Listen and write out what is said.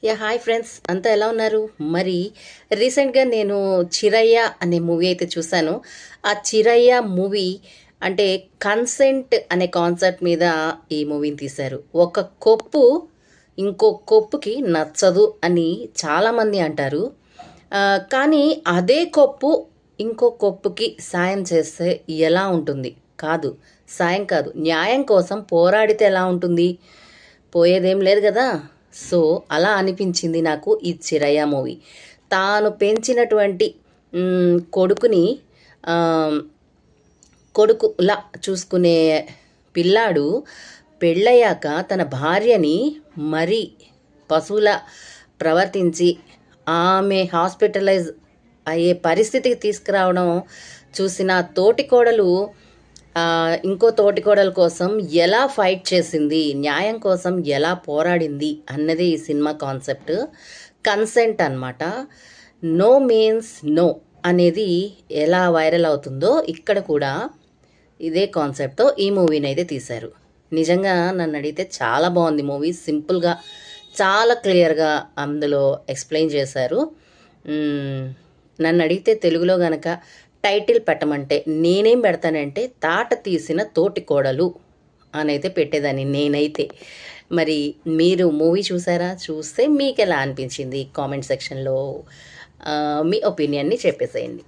Hi friends, అంతా ఎలా ఉన్నారు? మరి రీసెంట్గా నేను చిరయ్య అనే మూవీ అయితే చూశాను. ఆ చిరయ్య మూవీ అంటే కన్సెంట్ అనే కాన్సెప్ట్ మీద ఈ మూవీని తీశారు. ఒక కొప్పు ఇంకో కొప్పుకి నచ్చదు అని చాలామంది అంటారు. కానీ అదే కొప్పు ఇంకో కొప్పుకి సాయం చేస్తే ఎలా ఉంటుంది? కాదు, సాయం కాదు, న్యాయం కోసం పోరాడితే ఎలా ఉంటుంది? పోయేదేం లేదు కదా. సో అలా అనిపించింది నాకు ఈ చిరయ్య మూవీ. తాను పెంచినటువంటి కొడుకుని ఆ, కొడుకులా చూసుకునే పిల్లాడు పెళ్ళయ్యాక తన భార్యని మరీ పశువులా ప్రవర్తించి ఆమె హాస్పిటలైజ్ అయ్యే పరిస్థితికి తీసుకురావడం చూసిన తోటి కోడలు ఇంకో తోటికోడల కోసం ఎలా ఫైట్ చేసింది, న్యాయం కోసం ఎలా పోరాడింది అన్నది ఈ సినిమా కాన్సెప్ట్. కన్సెంట్ అన్నమాట. నో మీన్స్ నో అనేది ఎలా వైరల్ అవుతుందో ఇక్కడ కూడా ఇదే కాన్సెప్ట్తో ఈ మూవీని అయితే తీశారు. నిజంగా నన్ను అడిగితే చాలా బాగుంది మూవీ. సింపుల్గా చాలా క్లియర్గా అందులో ఎక్స్ప్లెయిన్ చేశారు. నన్ను అడిగితే తెలుగులో గనక టైటిల్ పెట్టమంటే నేనేం పెడతానంటే తాట తీసిన తోటి కోడలు అనైతే పెట్టేదాన్ని నేనైతే. మరి మీరు మూవీ చూసారా? చూస్తే మీకు ఎలా అనిపించింది? కామెంట్ సెక్షన్లో మీ ఒపీనియన్ని చెప్పేసేయండి.